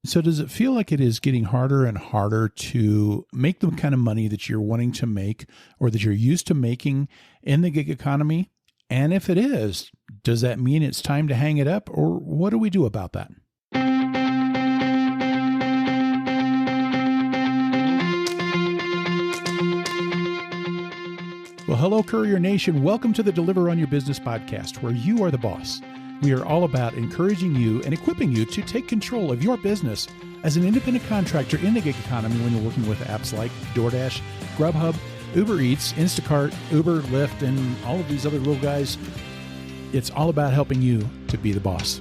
So does it feel like it is getting harder and harder to make the kind of money that you're wanting to make or that you're used to making in the gig economy? And if it is, does that mean it's time to hang it up, or what do we do about that? Well, hello, Courier Nation. Welcome to the Deliver on Your Business podcast, where you are the boss. We are all about encouraging you and equipping you to take control of your business as an independent contractor in the gig economy when you're working with apps like DoorDash, Grubhub, Uber Eats, Instacart, Uber, Lyft, and all of these other little guys. It's all about helping you to be the boss.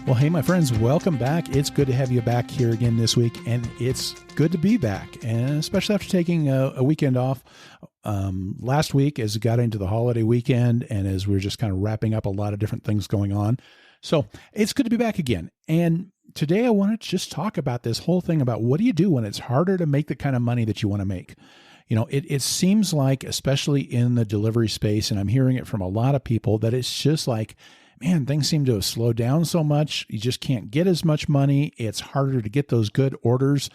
Well, hey, my friends, welcome back. It's good to have you back here again this week, and it's good to be back, and especially after taking a weekend off last week as we got into the holiday weekend and as we were just kind of wrapping up a lot of different things going on. So it's good to be back again. And today I want to just talk about this whole thing about what do you do when it's harder to make the kind of money that you want to make? You know, it seems like, especially in the delivery space, and I'm hearing it from a lot of people, that it's just like, man, things seem to have slowed down so much. You just can't get as much money. It's harder to get those good orders.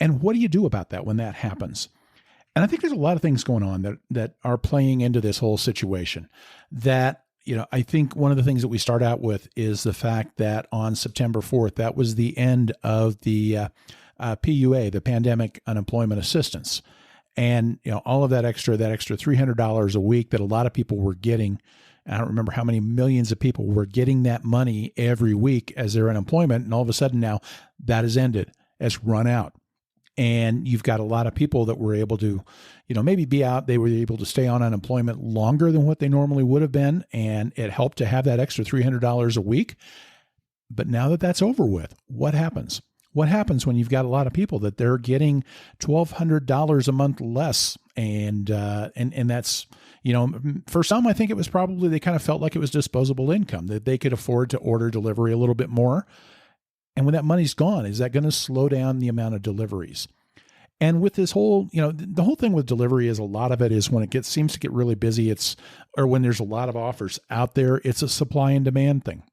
And what do you do about that when that happens? And I think there's a lot of things going on that are playing into this whole situation. That, you know, I think one of the things that we start out with is the fact that on September 4th, that was the end of the PUA, the Pandemic Unemployment Assistance. And, you know, all of that extra $300 a week that a lot of people were getting. I don't remember how many millions of people were getting that money every week as their unemployment. And all of a sudden now that has ended, it's run out. And you've got a lot of people that were able to, you know, maybe be out. They were able to stay on unemployment longer than what they normally would have been. And it helped to have that extra $300 a week. But now that that's over with, what happens? What happens when you've got a lot of people that they're getting $1,200 a month less? And that's, you know, for some, I think it was probably, they kind of felt like it was disposable income, that they could afford to order delivery a little bit more. And when that money's gone, is that going to slow down the amount of deliveries? And with this whole, you know, the whole thing with delivery is a lot of it is when it seems to get really busy, or when there's a lot of offers out there, it's a supply and demand thing.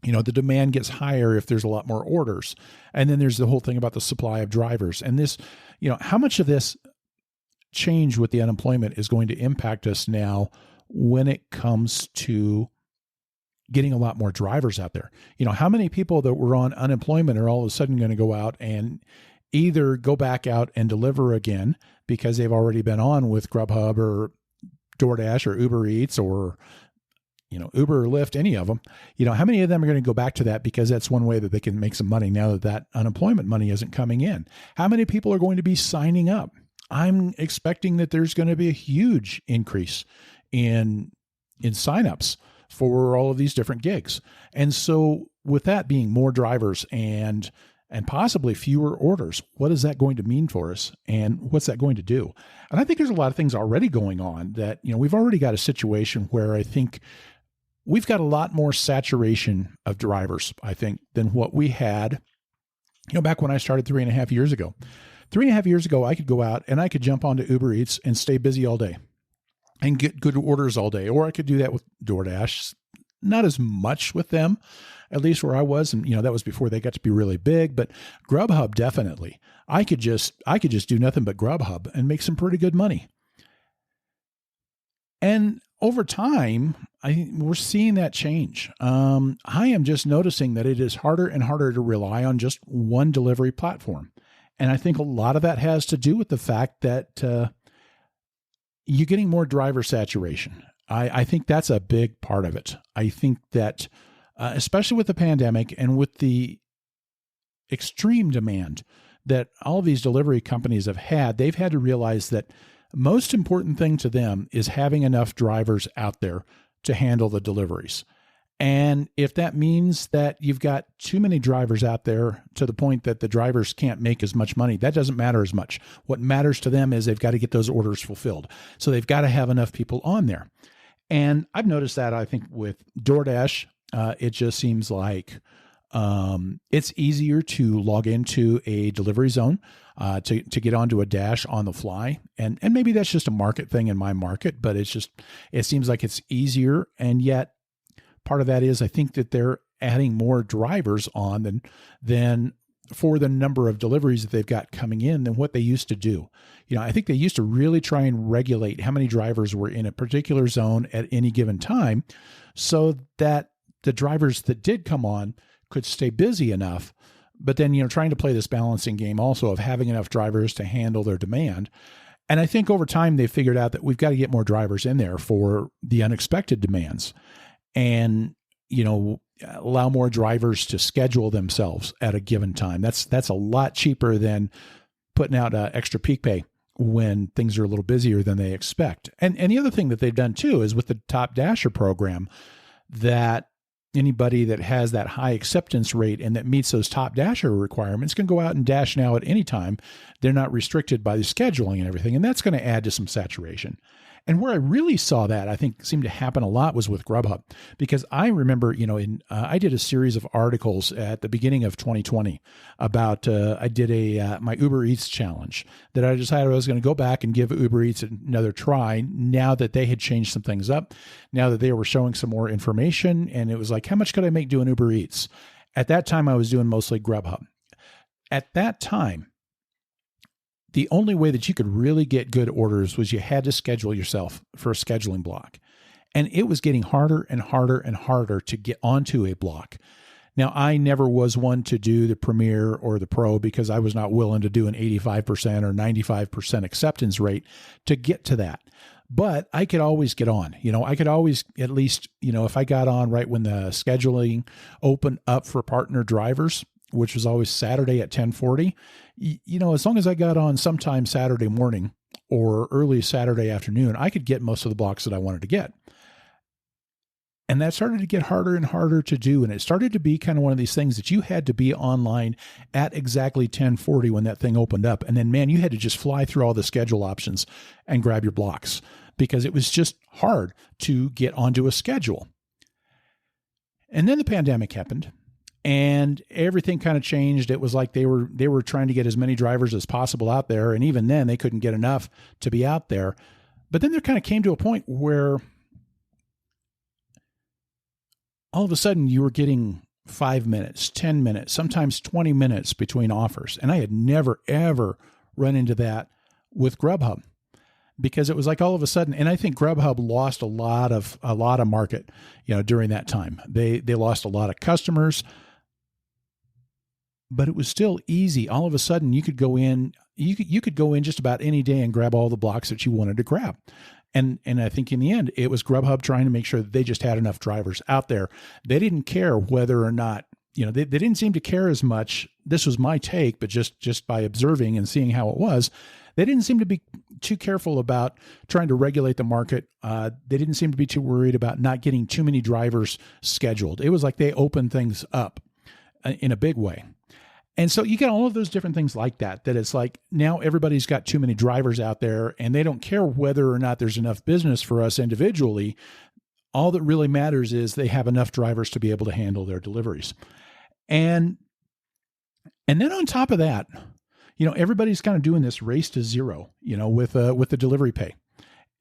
You know, the demand gets higher if there's a lot more orders. And then there's the whole thing about the supply of drivers. And this, you know, how much of this change with the unemployment is going to impact us now when it comes to getting a lot more drivers out there? You know, how many people that were on unemployment are all of a sudden going to go out and either go back out and deliver again because they've already been on with Grubhub or DoorDash or Uber Eats or, you know, Uber or Lyft, any of them? You know, how many of them are going to go back to that because that's one way that they can make some money now that that unemployment money isn't coming in? How many people are going to be signing up? I'm expecting that there's going to be a huge increase in signups for all of these different gigs. And so with that being more drivers and possibly fewer orders, what is that going to mean for us? And what's that going to do? And I think there's a lot of things already going on that, you know, we've already got a situation where I think we've got a lot more saturation of drivers, I think, than what we had, you know, back when I started 3.5 years ago. 3.5 years ago, I could go out and I could jump onto Uber Eats and stay busy all day and get good orders all day. Or I could do that with DoorDash, not as much with them, at least where I was. And, you know, that was before they got to be really big, but Grubhub, definitely. I could just do nothing but Grubhub and make some pretty good money. And over time, we're seeing that change. I am just noticing that it is harder and harder to rely on just one delivery platform. And I think a lot of that has to do with the fact that you're getting more driver saturation. I think that's a big part of it. I think that, especially with the pandemic and with the extreme demand that all of these delivery companies have had, they've had to realize that most important thing to them is having enough drivers out there to handle the deliveries. And if that means that you've got too many drivers out there to the point that the drivers can't make as much money, that doesn't matter as much. What matters to them is they've got to get those orders fulfilled. So they've got to have enough people on there. And I've noticed that, I think, with DoorDash, it just seems like It's easier to log into a delivery zone, to get onto a dash on the fly. And maybe that's just a market thing in my market, but it seems like it's easier. And yet part of that is I think that they're adding more drivers on than for the number of deliveries that they've got coming in than what they used to do. I think they used to really try and regulate how many drivers were in a particular zone at any given time so that the drivers that did come on could stay busy enough, but then, trying to play this balancing game also of having enough drivers to handle their demand. And I think over time they figured out that we've got to get more drivers in there for the unexpected demands and, allow more drivers to schedule themselves at a given time. That's a lot cheaper than putting out extra peak pay when things are a little busier than they expect. And the other thing that they've done too is with the Top Dasher program, that anybody that has that high acceptance rate and that meets those Top Dasher requirements can go out and dash now at any time. They're not restricted by the scheduling and everything. And that's going to add to some saturation. And where I really saw that, I think seemed to happen a lot was with Grubhub, because I remember, I did a series of articles at the beginning of 2020 about, I did my Uber Eats challenge that I decided I was going to go back and give Uber Eats another try now that they had changed some things up, now that they were showing some more information. And it was like, how much could I make doing Uber Eats? At that time, I was doing mostly Grubhub. At that time, the only way that you could really get good orders was you had to schedule yourself for a scheduling block. And it was getting harder and harder and harder to get onto a block. Now, I never was one to do the Premier or the Pro because I was not willing to do an 85% or 95% acceptance rate to get to that. But I could always get on. I could always at least, if I got on right when the scheduling opened up for partner drivers, which was always Saturday at 10:40, as long as I got on sometime Saturday morning or early Saturday afternoon, I could get most of the blocks that I wanted to get. And that started to get harder and harder to do. And it started to be kind of one of these things that you had to be online at exactly 10:40 when that thing opened up. And then, man, you had to just fly through all the schedule options and grab your blocks because it was just hard to get onto a schedule. And then the pandemic happened. And everything kind of changed. It was like they were trying to get as many drivers as possible out there. And even then they couldn't get enough to be out there. But then there kind of came to a point where all of a sudden you were getting 5 minutes, 10 minutes, sometimes 20 minutes between offers. And I had never, ever run into that with Grubhub because it was like all of a sudden, and I think Grubhub lost a lot of market, during that time. They lost a lot of customers. But it was still easy. All of a sudden, you could go in. You could go in just about any day and grab all the blocks that you wanted to grab. And I think in the end, it was Grubhub trying to make sure that they just had enough drivers out there. They didn't care whether or not, they didn't seem to care as much. This was my take, but just by observing and seeing how it was, they didn't seem to be too careful about trying to regulate the market. They didn't seem to be too worried about not getting too many drivers scheduled. It was like they opened things up in a big way. And so you get all of those different things like that it's like now everybody's got too many drivers out there and they don't care whether or not there's enough business for us individually. All that really matters is they have enough drivers to be able to handle their deliveries. And then on top of that, everybody's kind of doing this race to zero, with the delivery pay.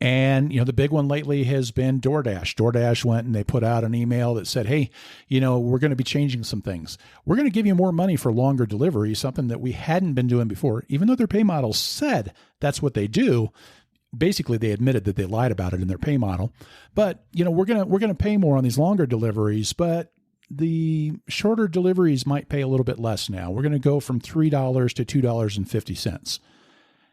And, the big one lately has been DoorDash. DoorDash went and they put out an email that said, hey, we're going to be changing some things. We're going to give you more money for longer delivery, something that we hadn't been doing before. Even though their pay model said that's what they do, basically they admitted that they lied about it in their pay model. But, we're going to pay more on these longer deliveries, but the shorter deliveries might pay a little bit less now. We're going to go from $3 to $2.50.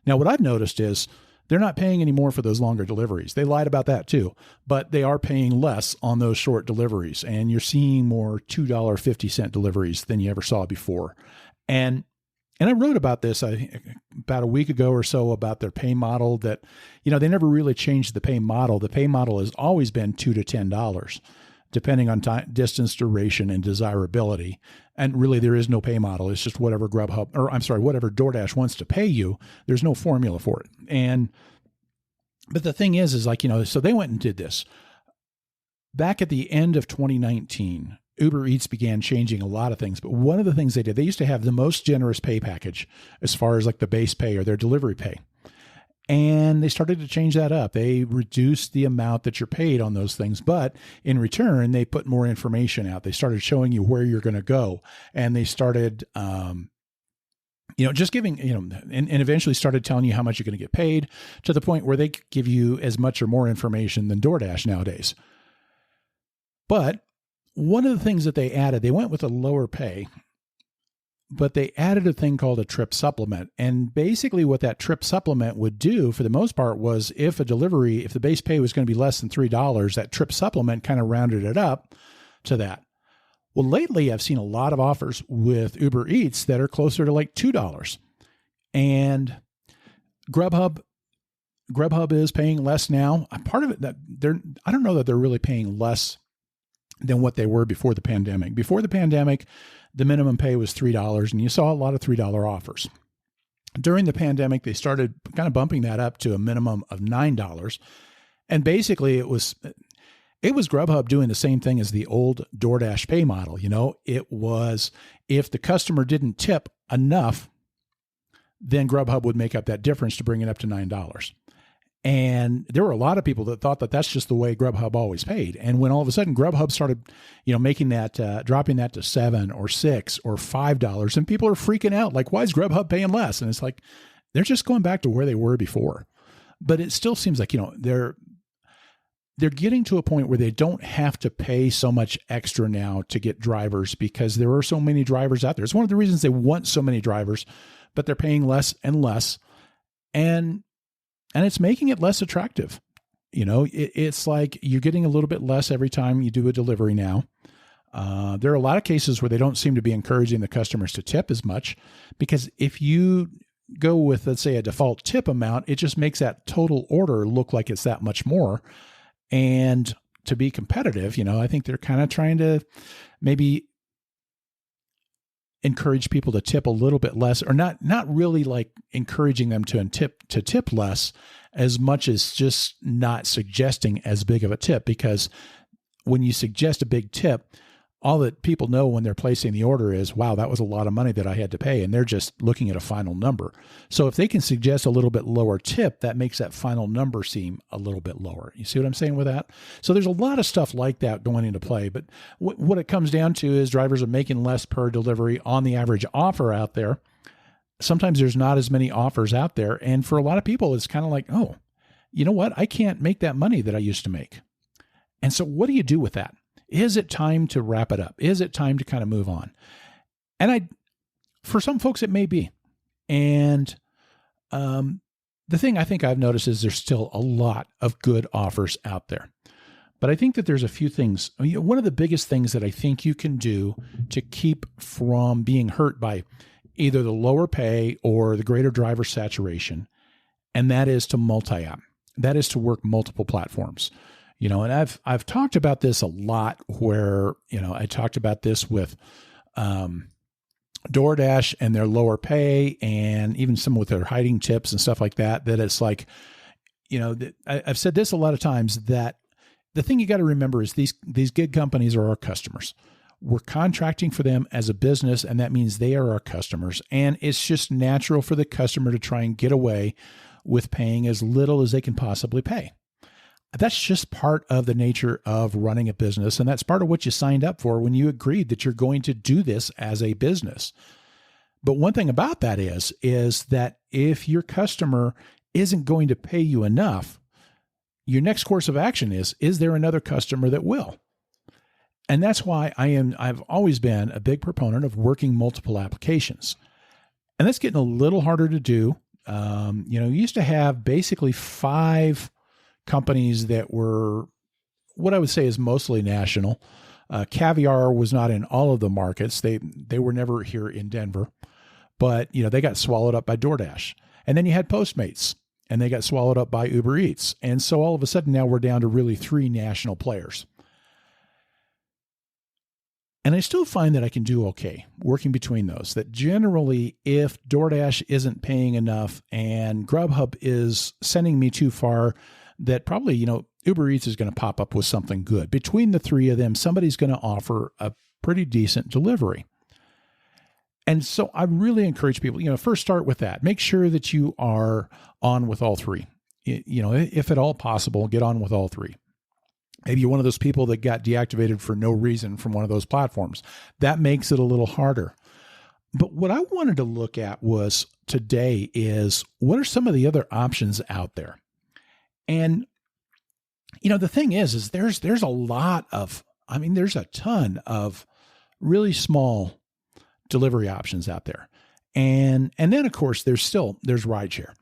Now, what I've noticed is they're not paying any more for those longer deliveries. They lied about that too, but they are paying less on those short deliveries. And you're seeing more $2.50 deliveries than you ever saw before. And I wrote about this about a week ago or so about their pay model that, they never really changed the pay model. The pay model has always been $2 to $10, depending on time, distance, duration, and desirability. And really there is no pay model. It's just whatever whatever DoorDash wants to pay you. There's no formula for it. But the thing is like, so they went and did this. Back at the end of 2019, Uber Eats began changing a lot of things. But one of the things they used to have the most generous pay package as far as like the base pay or their delivery pay. And they started to change that up. They reduced the amount that you're paid on those things, but in return, they put more information out. They started showing you where you're going to go, and they started, just giving, and eventually started telling you how much you're going to get paid, to the point where they give you as much or more information than DoorDash nowadays. But one of the things that they added, they went with a lower pay, but they added a thing called a trip supplement. And basically what that trip supplement would do for the most part was if the base pay was going to be less than $3, that trip supplement kind of rounded it up to that. Well, lately I've seen a lot of offers with Uber Eats that are closer to like $2. And Grubhub is paying less now. Part of it I don't know that they're really paying less than what they were before the pandemic. Before the pandemic, the minimum pay was $3, and you saw a lot of $3 offers. During the pandemic, they started kind of bumping that up to a minimum of $9. And basically it was Grubhub doing the same thing as the old DoorDash pay model. It was, if the customer didn't tip enough, then Grubhub would make up that difference to bring it up to $9. And there were a lot of people that thought that that's just the way Grubhub always paid. And when all of a sudden Grubhub started, making that, dropping that to $7 or $6 or $5, and people are freaking out, like, why is Grubhub paying less? And it's like, they're just going back to where they were before. But it still seems like, they're getting to a point where they don't have to pay so much extra now to get drivers, because there are so many drivers out there. It's one of the reasons they want so many drivers, but they're paying less and less. And it's making it less attractive. It's like you're getting a little bit less every time you do a delivery now. There are a lot of cases where they don't seem to be encouraging the customers to tip as much, because if you go with, let's say, a default tip amount, it just makes that total order look like it's that much more. And to be competitive, I think they're kind of trying to maybe encourage people to tip a little bit less, or not really like encouraging them to tip less, as much as just not suggesting as big of a tip. Because when you suggest a big tip, all that people know when they're placing the order is, wow, that was a lot of money that I had to pay. And they're just looking at a final number. So if they can suggest a little bit lower tip, that makes that final number seem a little bit lower. You see what I'm saying with that? So there's a lot of stuff like that going into play. But what it comes down to is drivers are making less per delivery on the average offer out there. Sometimes there's not as many offers out there. And for a lot of people, it's kind of like, oh, you know what? I can't make that money that I used to make. And so what do you do with that? Is it time to wrap it up? Is it time to kind of move on? And for some folks, it may be. And the thing I think I've noticed is there's still a lot of good offers out there. But I think that there's a few things. One of the biggest things that I think you can do to keep from being hurt by either the lower pay or the greater driver saturation, and that is to multi-app. That is to work multiple platforms. And I've talked about this a lot, where, I talked about this with DoorDash and their lower pay, and even some with their hiding tips and stuff like that, that it's like, I've said this a lot of times, that the thing you got to remember is these gig companies are our customers. We're contracting for them as a business, and that means they are our customers. And it's just natural for the customer to try and get away with paying as little as they can possibly pay. That's just part of the nature of running a business. And that's part of what you signed up for when you agreed that you're going to do this as a business. But one thing about that is that if your customer isn't going to pay you enough, your next course of action is there another customer that will? And that's why I've always been a big proponent of working multiple applications. And that's getting a little harder to do. You used to have basically 5 companies that were what I would say is mostly national. Caviar was not in all of the markets. They were never here in Denver, but they got swallowed up by DoorDash. And then you had Postmates, and they got swallowed up by Uber Eats. And so all of a sudden now we're down to really 3 national players. And I still find that I can do okay working between those, that generally if DoorDash isn't paying enough and Grubhub is sending me too far, that probably, Uber Eats is going to pop up with something good. Between the 3 of them, somebody's going to offer a pretty decent delivery. And so I really encourage people, first start with that. Make sure that you are on with all three. If at all possible, get on with all three. Maybe you're one of those people that got deactivated for no reason from one of those platforms. That makes it a little harder. But what I wanted to look at was today is what are some of the other options out there? And, the thing is there's a lot of, there's a ton of really small delivery options out there. And then of course there's rideshare.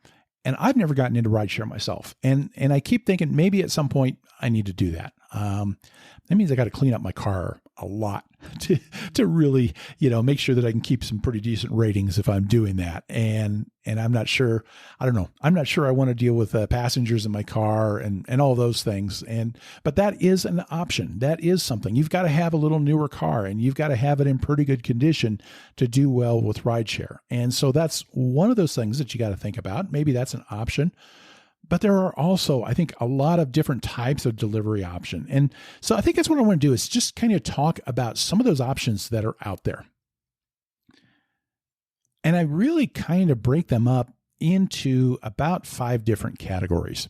And I've never gotten into rideshare myself. And I keep thinking maybe at some point I need to do that. That means I got to clean up my car a lot to really, make sure that I can keep some pretty decent ratings if I'm doing that. And I'm not sure, I don't know. I'm not sure I want to deal with passengers in my car and all those things. But that is an option. That is something. You've got to have a little newer car and you've got to have it in pretty good condition to do well with rideshare. And so that's one of those things that you got to think about. Maybe that's an option. But there are also, I think, a lot of different types of delivery option. And so I think that's what I want to do is just kind of talk about some of those options that are out there. And I really kind of break them up into about 5 different categories.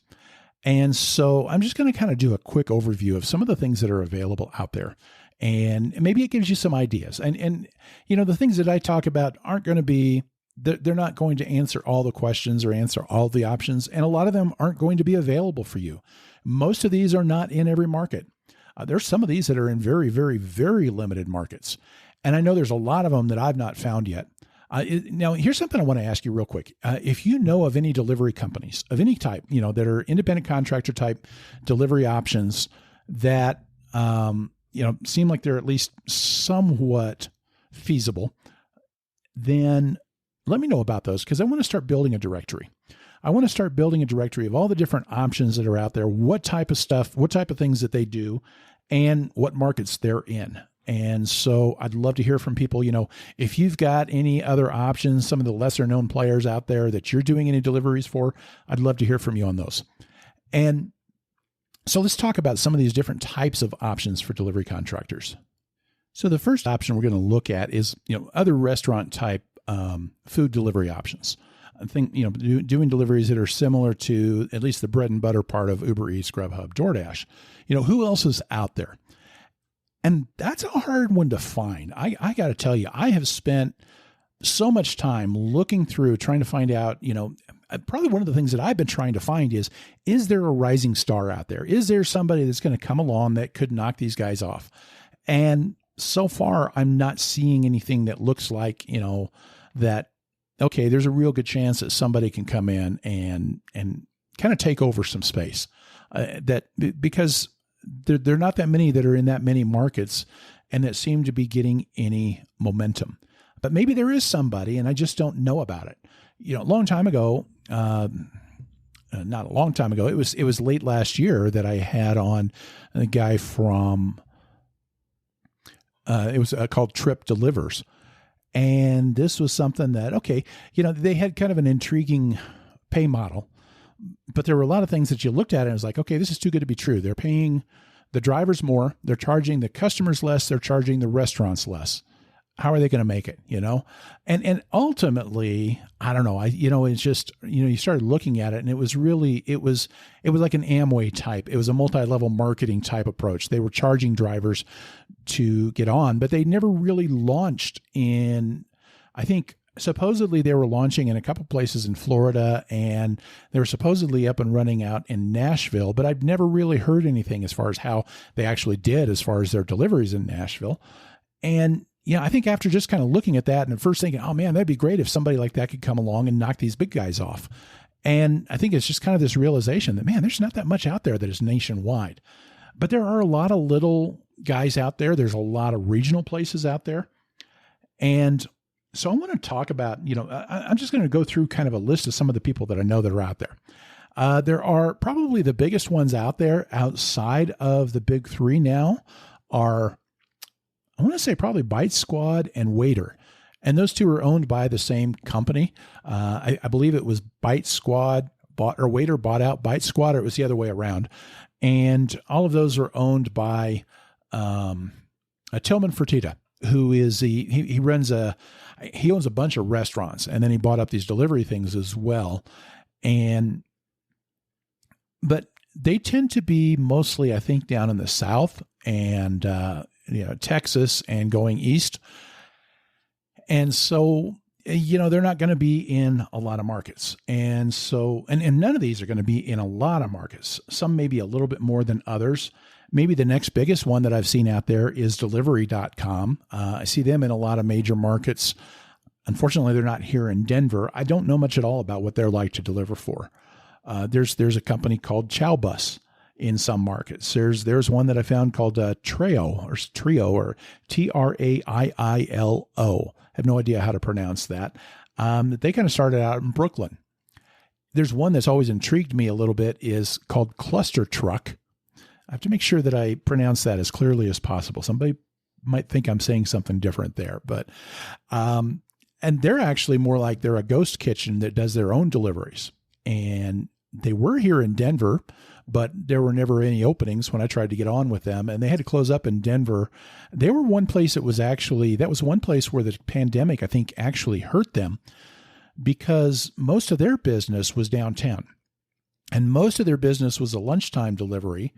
And so I'm just going to kind of do a quick overview of some of the things that are available out there. And maybe it gives you some ideas. And the things that I talk about aren't going to be, they're not going to answer all the questions or answer all the options. And a lot of them aren't going to be available for you. Most of these are not in every market. There's some of these that are in very, very, very limited markets. And I know there's a lot of them that I've not found yet. Now, here's something I want to ask you real quick. If you know of any delivery companies of any type, that are independent contractor type delivery options that, seem like they're at least somewhat feasible, then let me know about those because I want to start building a directory. I want to start building a directory of all the different options that are out there, what type of stuff, what type of things that they do, and what markets they're in. And so I'd love to hear from people, if you've got any other options, some of the lesser known players out there that you're doing any deliveries for, I'd love to hear from you on those. And so let's talk about some of these different types of options for delivery contractors. So the first option we're going to look at is, other restaurant type food delivery options. I think, doing deliveries that are similar to at least the bread and butter part of Uber Eats, Grubhub, DoorDash. Who else is out there? And that's a hard one to find. I got to tell you, I have spent so much time looking through, trying to find out, probably one of the things that I've been trying to find is there a rising star out there? Is there somebody that's going to come along that could knock these guys off? And so far, I'm not seeing anything that looks like, that, okay, there's a real good chance that somebody can come in and kind of take over some space. Because there are not that many that are in that many markets and that seem to be getting any momentum. But maybe there is somebody and I just don't know about it. A long time ago, not a long time ago, it was late last year that I had on a guy from, it was called Trip Delivers. And this was something that, okay, they had kind of an intriguing pay model, but there were a lot of things that you looked at and it was like, okay, this is too good to be true. They're paying the drivers more. They're charging the customers less. They're charging the restaurants less. How are they going to make it, And ultimately, I don't know. It's just, you started looking at it and it was like an Amway type. It was a multi-level marketing type approach. They were charging drivers to get on, but they never really launched in, I think, supposedly they were launching in a couple places in Florida and they were supposedly up and running out in Nashville, but I've never really heard anything as far as how they actually did as far as their deliveries in Nashville. And I think after just kind of looking at that and at first thinking, oh man, that'd be great if somebody like that could come along and knock these big guys off. And I think it's just kind of this realization that, man, there's not that much out there that is nationwide, but there are a lot of little guys out there. There's a lot of regional places out there. And so I want to talk about, I'm just going to go through kind of a list of some of the people that I know that are out there. There are probably the biggest ones out there outside of the big three now are, I want to say probably Bite Squad and Waiter. And those two are owned by the same company. I believe it was Bite Squad Waiter bought out Bite Squad, or it was the other way around. And all of those are owned by Tillman Fertitta. who is he owns a bunch of restaurants, and then he bought up these delivery things as well. But they tend to be mostly, I think, down in the South and, Texas and going east. And so, they're not going to be in a lot of markets. And so, and none of these are going to be in a lot of markets. Some maybe a little bit more than others. Maybe the next biggest one that I've seen out there is delivery.com. I see them in a lot of major markets. Unfortunately, they're not here in Denver. I don't know much at all about what they're like to deliver for. There's a company called Chowbus in some markets. There's one that I found called Trio or Trailo. I have no idea how to pronounce that. They kind of started out in Brooklyn. There's one that's always intrigued me a little bit is called Cluster Truck. I have to make sure that I pronounce that as clearly as possible. Somebody might think I'm saying something different there, but and they're actually more like they're a ghost kitchen that does their own deliveries. And they were here in Denver, but there were never any openings when I tried to get on with them, and they had to close up in Denver. They were one place that was one place where the pandemic, I think, actually hurt them because most of their business was downtown, and most of their business was a lunchtime delivery.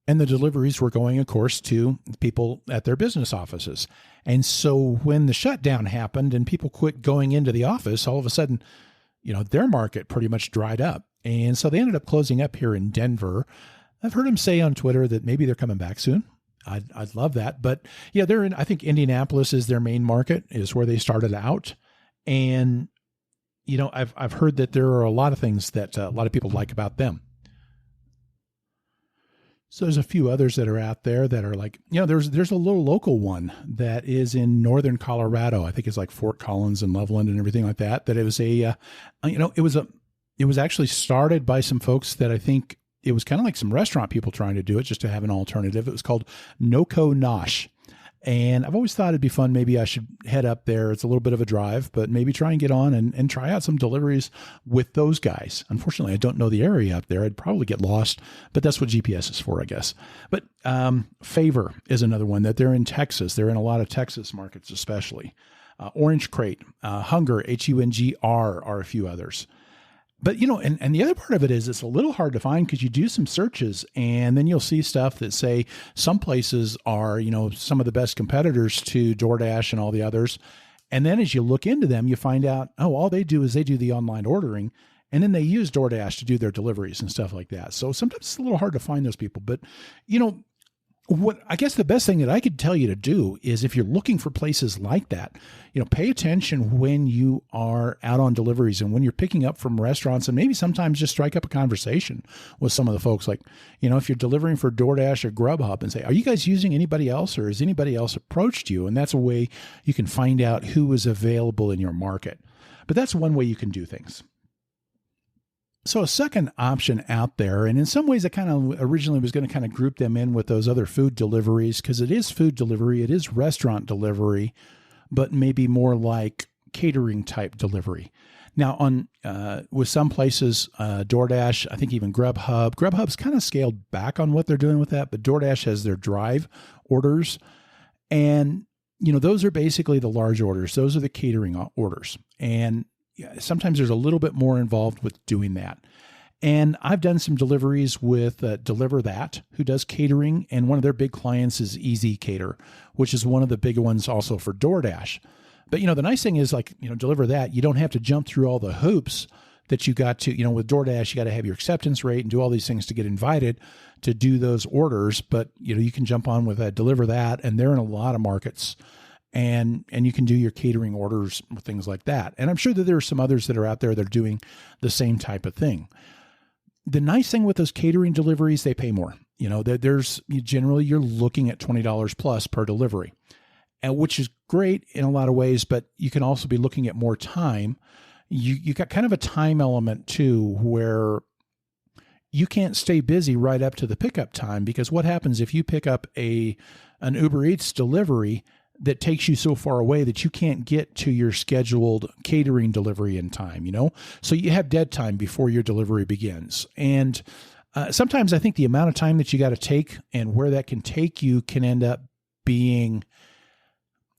And the deliveries were going, of course, to people at their business offices. And so when the shutdown happened and people quit going into the office, all of a sudden, their market pretty much dried up. And so they ended up closing up here in Denver. I've heard them say on Twitter that maybe they're coming back soon. I'd love that. But yeah, I think Indianapolis is their main market, is where they started out. And, I've heard that there are a lot of things that a lot of people like about them. So there's a few others that are out there that are like, there's a little local one that is in northern Colorado. I think it's like Fort Collins and Loveland and everything like that. That it was it was actually started by some folks that I think it was kind of like some restaurant people trying to do it just to have an alternative. It was called Noco Nosh. And I've always thought it'd be fun. Maybe I should head up there. It's a little bit of a drive, but maybe try and get on and try out some deliveries with those guys. Unfortunately, I don't know the area up there. I'd probably get lost, but that's what GPS is for, I guess. But Favor is another one that they're in Texas. They're in a lot of Texas markets, especially. Orange Crate, Hunger, Hungr, are a few others. But, and the other part of it is it's a little hard to find because you do some searches and then you'll see stuff that say some places are, some of the best competitors to DoorDash and all the others. And then as you look into them, you find out, all they do is they do the online ordering, and then they use DoorDash to do their deliveries and stuff like that. So sometimes it's a little hard to find those people. But, what I guess the best thing that I could tell you to do is if you're looking for places like that, pay attention when you are out on deliveries and when you're picking up from restaurants, and maybe sometimes just strike up a conversation with some of the folks. Like, if you're delivering for DoorDash or Grubhub and say, are you guys using anybody else, or has anybody else approached you? And that's a way you can find out who is available in your market. But that's one way you can do things. So a second option out there, and in some ways I kind of originally was going to kind of group them in with those other food deliveries, because it is food delivery, it is restaurant delivery, but maybe more like catering type delivery. Now on with some places, DoorDash, I think even Grubhub's kind of scaled back on what they're doing with that, but DoorDash has their drive orders, and those are basically the large orders. Those are the catering orders, and sometimes there's a little bit more involved with doing that. And I've done some deliveries with Deliver That, who does catering. And one of their big clients is Easy Cater, which is one of the big ones also for DoorDash. But, the nice thing is Deliver That, you don't have to jump through all the hoops that you got to, with DoorDash, you got to have your acceptance rate and do all these things to get invited to do those orders. But, you can jump on with Deliver That, and they're in a lot of markets. And you can do your catering orders with things like that. And I'm sure that there are some others that are out there that are doing the same type of thing. The nice thing with those catering deliveries, they pay more. There's generally you're looking at $20 plus per delivery, and which is great in a lot of ways, but you can also be looking at more time. You got kind of a time element too, where you can't stay busy right up to the pickup time, because what happens if you pick up an Uber Eats delivery that takes you so far away that you can't get to your scheduled catering delivery in time, So you have dead time before your delivery begins. And sometimes I think the amount of time that you got to take and where that can take you can end up being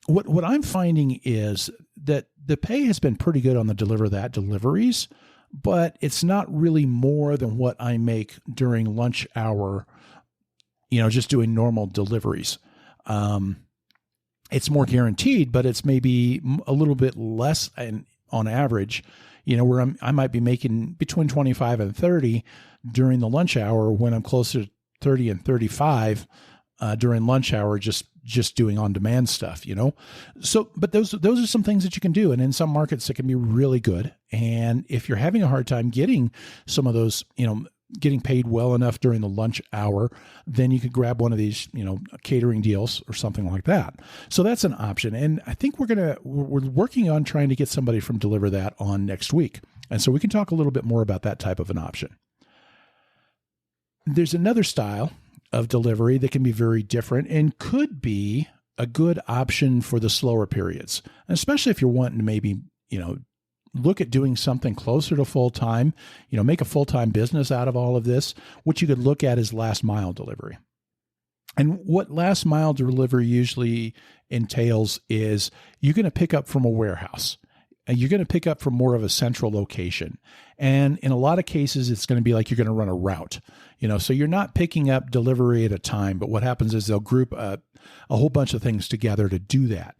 what I'm finding is that the pay has been pretty good on the deliveries, but it's not really more than what I make during lunch hour, just doing normal deliveries. It's more guaranteed, but it's maybe a little bit less on average, where I might be making between 25 and 30 during the lunch hour when I'm closer to 30 and 35 during lunch hour, just doing on-demand stuff, So, but those are some things that you can do. And in some markets, it can be really good. And if you're having a hard time getting some of those, getting paid well enough during the lunch hour, then you could grab one of these, catering deals or something like that. So that's an option. And I think we're working on trying to get somebody from Deliver That on next week. And so we can talk a little bit more about that type of an option. There's another style of delivery that can be very different and could be a good option for the slower periods, especially if you're wanting to maybe, look at doing something closer to full-time, make a full-time business out of all of this. What you could look at is last mile delivery. And what last mile delivery usually entails is you're going to pick up from a warehouse. And you're going to pick up from more of a central location. And in a lot of cases, it's going to be like you're going to run a route, so you're not picking up delivery at a time, but what happens is they'll group a whole bunch of things together to do that.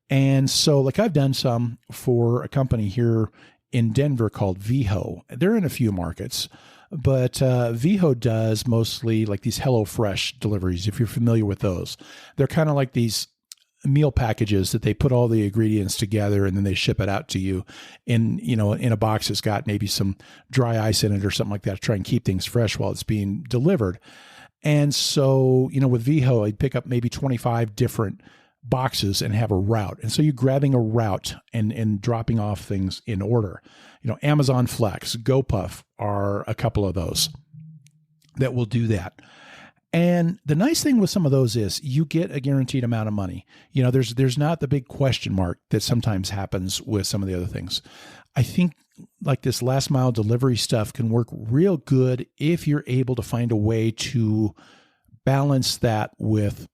And so like I've done some for a company here in Denver called Viho. They're in a few markets, but Viho does mostly like these HelloFresh deliveries, if you're familiar with those. They're kind of like these meal packages that they put all the ingredients together and then they ship it out to you in a box that's got maybe some dry ice in it or something like that to try and keep things fresh while it's being delivered. And so, with Viho, I'd pick up maybe 25 different boxes and have a route. And so you're grabbing a route and dropping off things in order. Amazon Flex, GoPuff are a couple of those that will do that. And the nice thing with some of those is you get a guaranteed amount of money. There's not the big question mark that sometimes happens with some of the other things. I think like this last mile delivery stuff can work real good if you're able to find a way to balance that with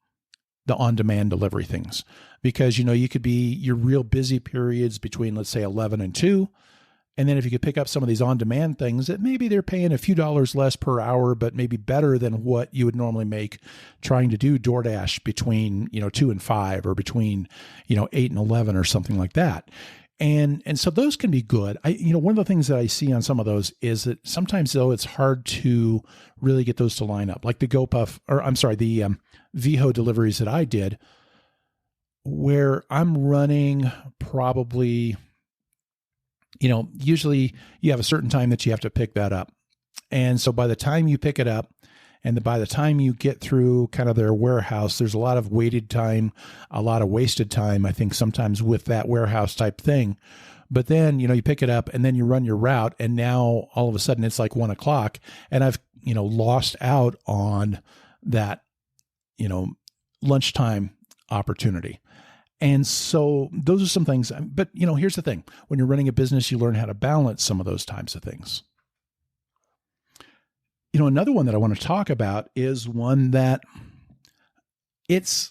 the on-demand delivery things. Because, you could be your real busy periods between, let's say, 11 and 2. And then if you could pick up some of these on-demand things that maybe they're paying a few dollars less per hour, but maybe better than what you would normally make trying to do DoorDash between, 2 and 5 or between, 8 and 11 or something like that. And so those can be good. One of the things that I see on some of those is that sometimes though it's hard to really get those to line up. Like the the Viho deliveries that I did, where I'm running probably, usually you have a certain time that you have to pick that up. And so by the time you pick it up and by the time you get through kind of their warehouse, there's a lot of waited time, a lot of wasted time, I think sometimes with that warehouse type thing. But then, you pick it up and then you run your route and now all of a sudden it's like 1 o'clock and I've, lost out on that, lunchtime opportunity. And so those are some things, but here's the thing. When you're running a business, you learn how to balance some of those types of things. Another one that I want to talk about is one that I'm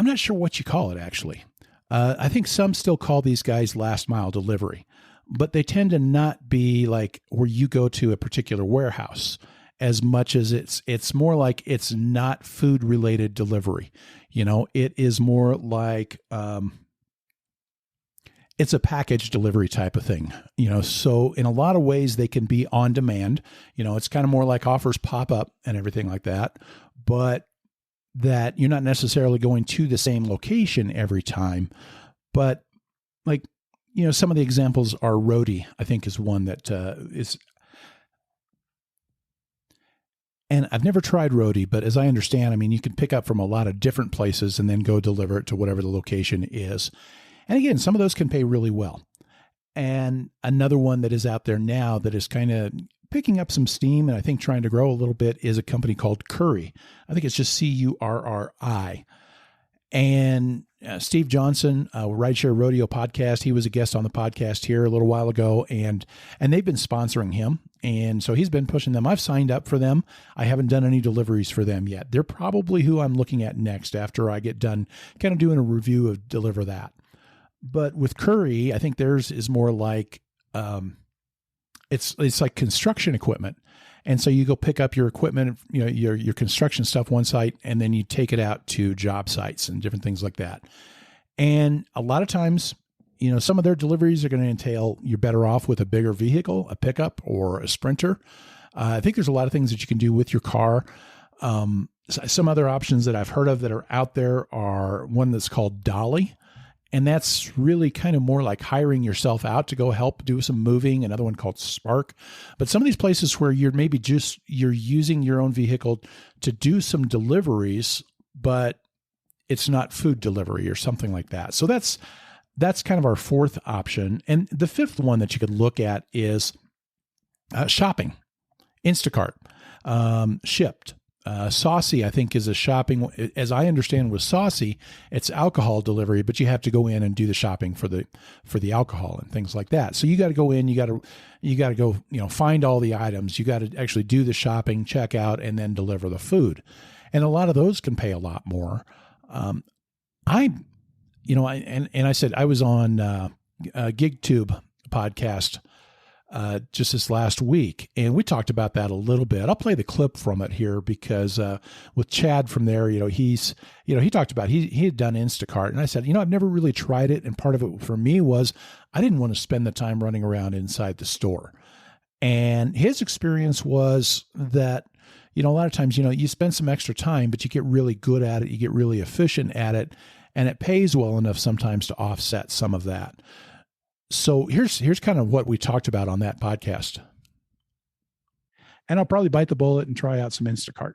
not sure what you call it actually. I think some still call these guys last mile delivery, but they tend to not be like where you go to a particular warehouse as much as it's more like it's not food related delivery. It is more like, it's a package delivery type of thing, so in a lot of ways they can be on demand, it's kind of more like offers pop up and everything like that, but that you're not necessarily going to the same location every time. But like, some of the examples are Roadie, I think is one that is. And I've never tried Roadie, but as I understand, you can pick up from a lot of different places and then go deliver it to whatever the location is. And again, some of those can pay really well. And another one that is out there now that is kind of picking up some steam and I think trying to grow a little bit is a company called Courier. I think it's just Curri. And Steve Johnson, Rideshare Rodeo podcast, he was a guest on the podcast here a little while ago, and they've been sponsoring him. And so he's been pushing them. I've signed up for them. I haven't done any deliveries for them yet. They're probably who I'm looking at next after I get done kind of doing a review of Deliver That. But with Courier, I think theirs is more like, it's like construction equipment. And so you go pick up your equipment, your construction stuff one site, and then you take it out to job sites and different things like that. And a lot of times, some of their deliveries are going to entail you're better off with a bigger vehicle, a pickup or a Sprinter. I think there's a lot of things that you can do with your car. Some other options that I've heard of that are out there are one that's called Dolly. And that's really kind of more like hiring yourself out to go help do some moving. Another one called Spark. But some of these places where you're maybe you're using your own vehicle to do some deliveries, but it's not food delivery or something like that. So that's kind of our fourth option. And the fifth one that you could look at is shopping. Instacart, Shipped. Saucy, I think, is a shopping, as I understand with Saucy, it's alcohol delivery, but you have to go in and do the shopping for the alcohol and things like that. So you got to go in, you got to go, find all the items. You got to actually do the shopping, check out, and then deliver the food. And a lot of those can pay a lot more. I said I was on GigTube podcast just this last week, and we talked about that a little bit. I'll play the clip from it here because with Chad from there, he talked about he had done Instacart, and I said, I've never really tried it, and part of it for me was I didn't want to spend the time running around inside the store. And his experience was that a lot of times you spend some extra time, but you get really good at it, you get really efficient at it, and it pays well enough sometimes to offset some of that. So here's kind of what we talked about on that podcast. And I'll probably bite the bullet and try out some Instacart.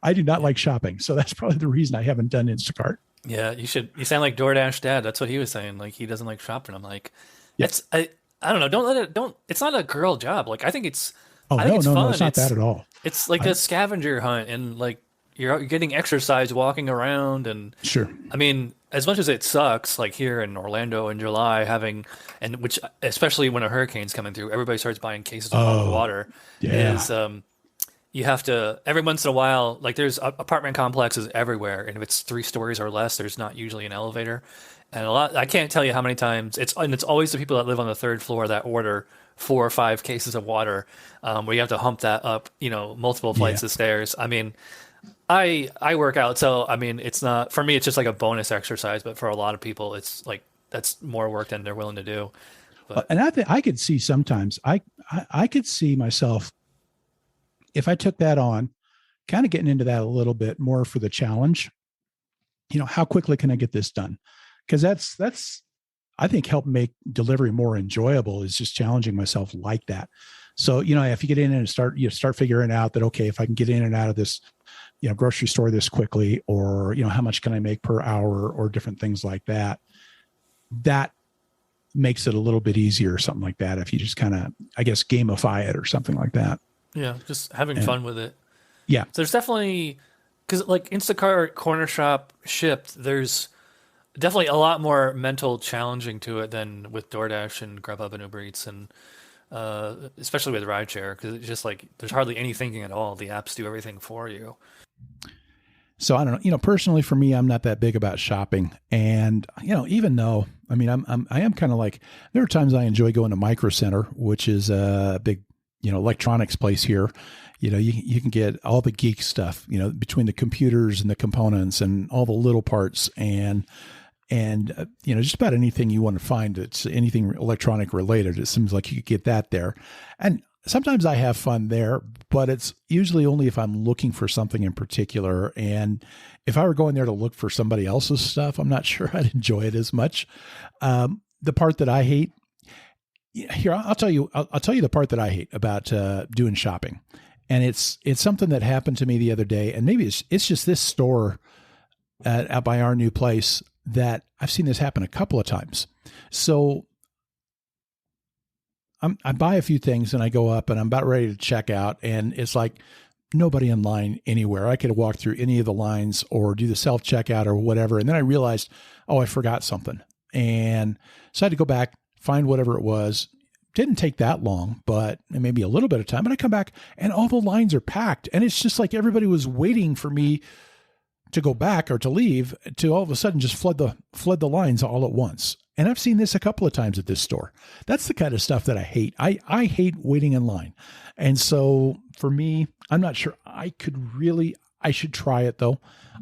I do not like shopping, so that's probably the reason I haven't done Instacart. Yeah, you should. You sound like DoorDash dad. That's what he was saying. Like, he doesn't like shopping. I'm like, yes. I don't know. It's not a girl job. Like, I think it's. Oh, I think no, it's fun. It's not that at all. It's like a scavenger hunt, and like you're getting exercise walking around, and sure. I mean, as much as it sucks, like here in Orlando in July, which especially when a hurricane's coming through, everybody starts buying cases of bottled water. Yeah. You have to, every once in a while, like there's apartment complexes everywhere, and if it's 3 stories or less, there's not usually an elevator. And I can't tell you how many times it's always the people that live on the 3rd floor that order 4 or 5 cases of water, where you have to hump that up, multiple flights of stairs. I mean, I work out, so I mean, it's not, for me, it's just like a bonus exercise, but for a lot of people, it's like, that's more work than they're willing to do. But. And I could see sometimes, I could see myself, if I took that on, kind of getting into that a little bit more for the challenge, how quickly can I get this done? Because that's, I think, help make delivery more enjoyable, is just challenging myself like that. So, if you get in and start figuring out that, okay, if I can get in and out of this, grocery store this quickly, or, how much can I make per hour, or different things like that, that makes it a little bit easier, or something like that. If you just kind of, I guess, gamify it or something like that. Yeah. Just having fun with it. Yeah. So there's definitely, because like Instacart, Corner Shop, Shipped, there's definitely a lot more mental challenging to it than with DoorDash and Grubhub and Uber Eats, and especially with rideshare, because it's just like there's hardly any thinking at all. The apps do everything for you. So I don't know, personally for me, I'm not that big about shopping. And, even though, I mean, I am kind of like, there are times I enjoy going to Micro Center, which is a big, electronics place here. You can get all the geek stuff, between the computers and the components and all the little parts, and just about anything you want to find that's anything electronic related. It seems like you could get that there. And sometimes I have fun there, but it's usually only if I'm looking for something in particular. And if I were going there to look for somebody else's stuff, I'm not sure I'd enjoy it as much. The part that I hate here, I'll tell you the part that I hate about doing shopping. And it's something that happened to me the other day. And maybe it's just this store out by our new place that I've seen this happen a couple of times. So I buy a few things and I go up and I'm about ready to check out. And it's like nobody in line anywhere. I could walk through any of the lines or do the self-checkout or whatever. And then I realized, oh, I forgot something. And so I had to go back, find whatever it was. Didn't take that long, but maybe a little bit of time. And I come back and all the lines are packed. And it's just like everybody was waiting for me to go back or to leave, to all of a sudden just flood the lines all at once. And I've seen this a couple of times at this store. That's the kind of stuff that I hate. I hate waiting in line. And so for me, I'm not sure I should try it though.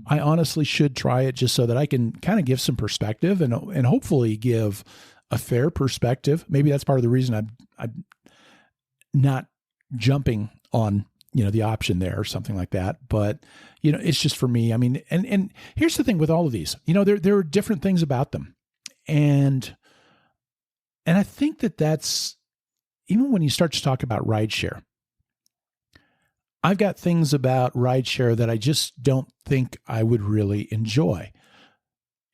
I honestly should try it just so that I can kind of give some perspective and hopefully give a fair perspective. Maybe that's part of the reason I'm not jumping on, the option there or something like that. But, it's just for me. I mean, and here's the thing with all of these, there are different things about them. And I think that's, even when you start to talk about rideshare, I've got things about rideshare that I just don't think I would really enjoy.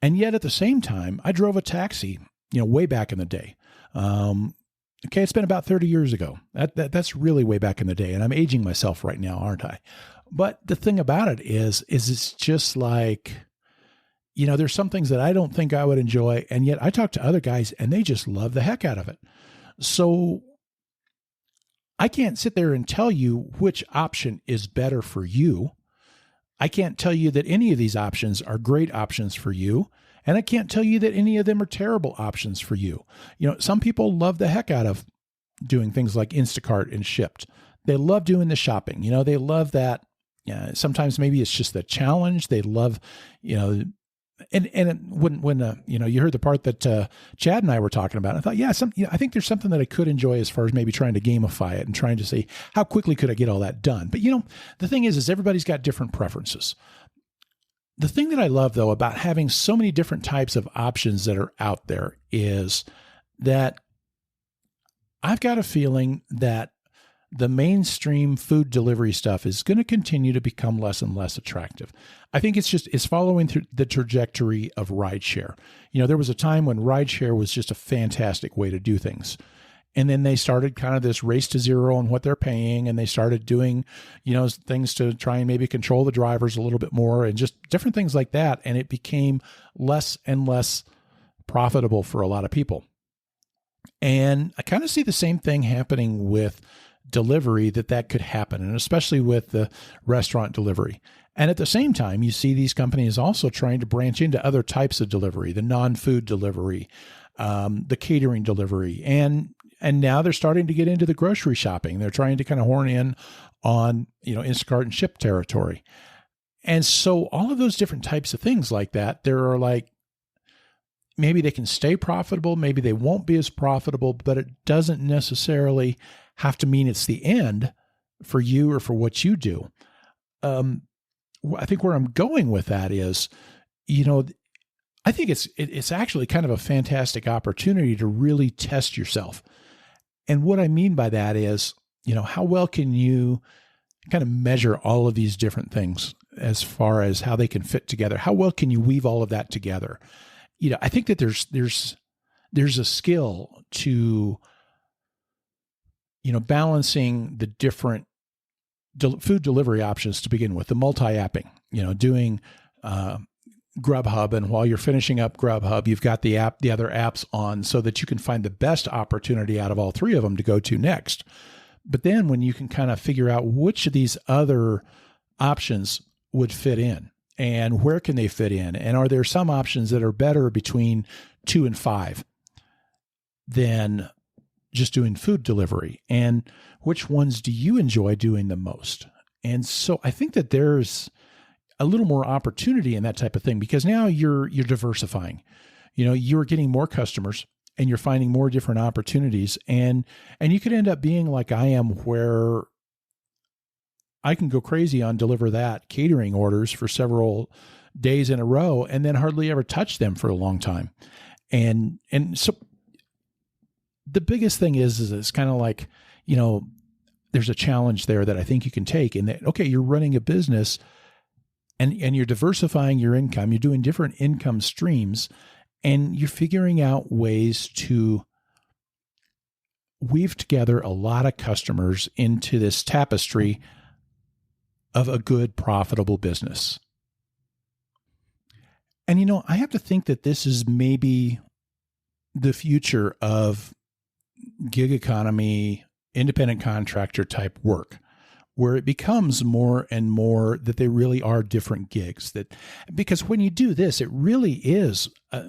And yet at the same time, I drove a taxi, way back in the day. Okay, it's been about 30 years ago. That's really way back in the day. And I'm aging myself right now, aren't I? But the thing about it is it's just like, there's some things that I don't think I would enjoy. And yet I talk to other guys and they just love the heck out of it. So I can't sit there and tell you which option is better for you. I can't tell you that any of these options are great options for you. And I can't tell you that any of them are terrible options for you. Some people love the heck out of doing things like Instacart and Shipt. They love doing the shopping. They love that. Sometimes maybe it's just the challenge. They love, and when you heard the part that Chad and I were talking about, I thought, I think there's something that I could enjoy as far as maybe trying to gamify it and trying to see how quickly could I get all that done. But the thing is everybody's got different preferences. The thing that I love though about having so many different types of options that are out there is that I've got a feeling that the mainstream food delivery stuff is going to continue to become less and less attractive. I think it's following through the trajectory of rideshare. There was a time when rideshare was just a fantastic way to do things. And then they started kind of this race to zero on what they're paying. And they started doing, things to try and maybe control the drivers a little bit more and just different things like that. And it became less and less profitable for a lot of people. And I kind of see the same thing happening with delivery, that could happen, and especially with the restaurant delivery. And at the same time, you see these companies also trying to branch into other types of delivery, the non-food delivery, the catering delivery, and now they're starting to get into the grocery shopping. They're trying to kind of horn in on, Instacart and Shipt territory. And so all of those different types of things like that, there are like, maybe they can stay profitable, maybe they won't be as profitable, but it doesn't necessarily have to mean it's the end for you or for what you do. I think where I'm going with that is, I think it's actually kind of a fantastic opportunity to really test yourself. And what I mean by that is, how well can you kind of measure all of these different things as far as how they can fit together? How well can you weave all of that together? I think that there's a skill to, balancing the different food delivery options to begin with, the multi-apping, doing Grubhub. And while you're finishing up Grubhub, you've got the other apps on so that you can find the best opportunity out of all three of them to go to next. But then when you can kind of figure out which of these other options would fit in and where can they fit in, and are there some options that are better between 2 and 5 than just doing food delivery, and which ones do you enjoy doing the most? And so I think that there's a little more opportunity in that type of thing, because now you're diversifying. You're getting more customers and you're finding more different opportunities, and you could end up being like I am, where I can go crazy on deliver that catering orders for several days in a row and then hardly ever touch them for a long time. And so the biggest thing is it's kind of like, there's a challenge there that I think you can take in that, okay, you're running a business and you're diversifying your income, you're doing different income streams, and you're figuring out ways to weave together a lot of customers into this tapestry of a good, profitable business. And, I have to think that this is maybe the future of gig economy, independent contractor type work, where it becomes more and more that they really are different gigs. Because when you do this, it really is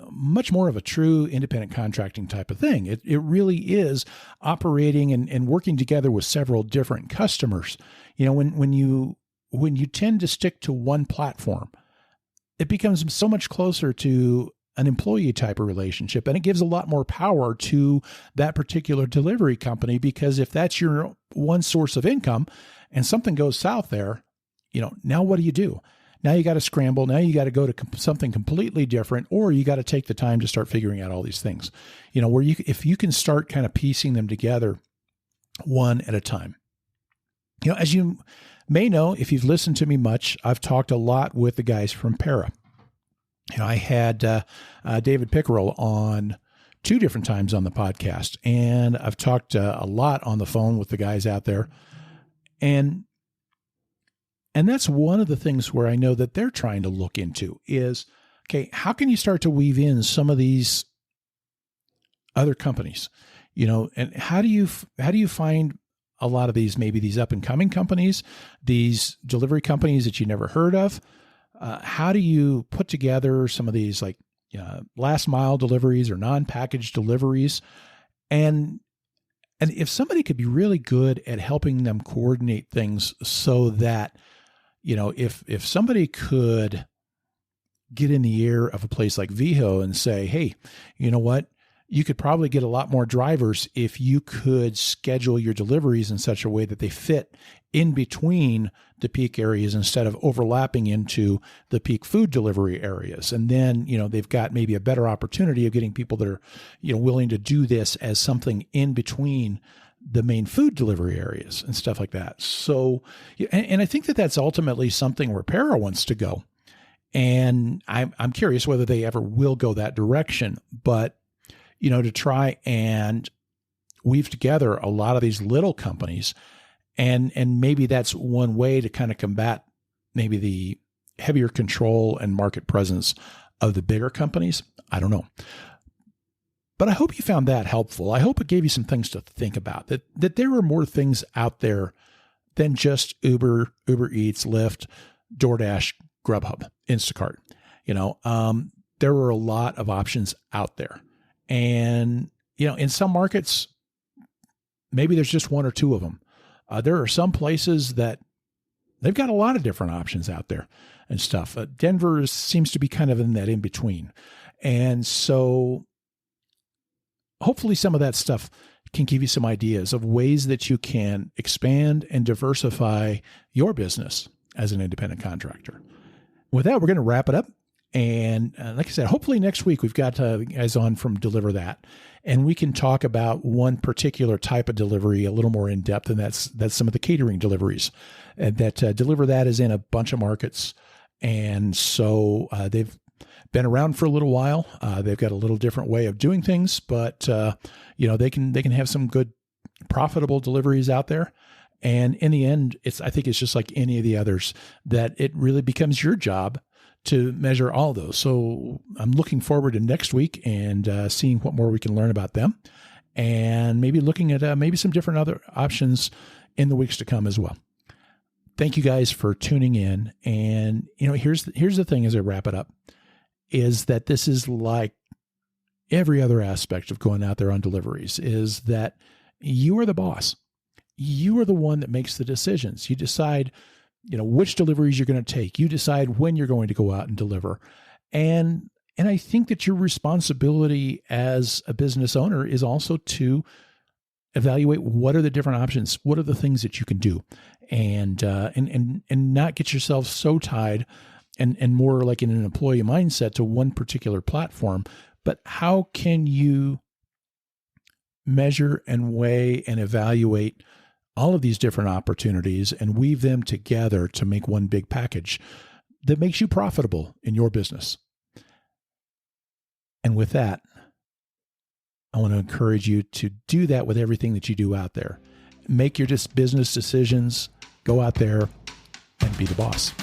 much more of a true independent contracting type of thing. It really is operating and working together with several different customers. When you tend to stick to one platform, it becomes so much closer to an employee type of relationship, and it gives a lot more power to that particular delivery company, because if that's your one source of income and something goes south there, now what do? Now you got to scramble. Now you got to go to something completely different, or you got to take the time to start figuring out all these things, if you can start kind of piecing them together one at a time. As you may know, if you've listened to me much, I've talked a lot with the guys from Para. I had David Pickerel on 2 different times on the podcast, and I've talked a lot on the phone with the guys out there. And that's one of the things where I know that they're trying to look into is, okay, how can you start to weave in some of these other companies, and how do you find a lot of these up and coming companies, these delivery companies that you never heard of? How do you put together some of these like last mile deliveries or non-packaged deliveries? And if somebody could be really good at helping them coordinate things so that, if somebody could get in the ear of a place like Viho and say, hey, you know what? You could probably get a lot more drivers if you could schedule your deliveries in such a way that they fit in between the peak areas instead of overlapping into the peak food delivery areas. And then, they've got maybe a better opportunity of getting people that are, willing to do this as something in between the main food delivery areas and stuff like that. So, and I think that that's ultimately something where Para wants to go. And I'm curious whether they ever will go that direction, but to try and weave together a lot of these little companies. And maybe that's one way to kind of combat maybe the heavier control and market presence of the bigger companies. I don't know. But I hope you found that helpful. I hope it gave you some things to think about, that there are more things out there than just Uber Eats, Lyft, DoorDash, Grubhub, Instacart. There were a lot of options out there. And, in some markets, maybe there's just 1 or 2 of them. There are some places that they've got a lot of different options out there and stuff. Denver seems to be kind of in that in between. And so hopefully some of that stuff can give you some ideas of ways that you can expand and diversify your business as an independent contractor. With that, we're going to wrap it up. And like I said, hopefully next week we've got guys on from Deliver That, and we can talk about one particular type of delivery a little more in depth, and that's some of the catering deliveries. And that Deliver That is in a bunch of markets, and so they've been around for a little while. They've got a little different way of doing things, but they can have some good profitable deliveries out there. And in the end, I think it's just like any of the others, that it really becomes your job to measure all those. So I'm looking forward to next week and seeing what more we can learn about them, and maybe looking at maybe some different other options in the weeks to come as well. Thank you guys for tuning in. And, here's the thing as I wrap it up, is that this is like every other aspect of going out there on deliveries, is that you are the boss. You are the one that makes the decisions. You decide which deliveries you're going to take. You decide when you're going to go out and deliver. And I think that your responsibility as a business owner is also to evaluate what are the different options, what are the things that you can do, and not get yourself so tied and more like in an employee mindset to one particular platform. But how can you measure and weigh and evaluate all of these different opportunities and weave them together to make one big package that makes you profitable in your business? And with that, I want to encourage you to do that with everything that you do out there. Make your business decisions, go out there, and be the boss.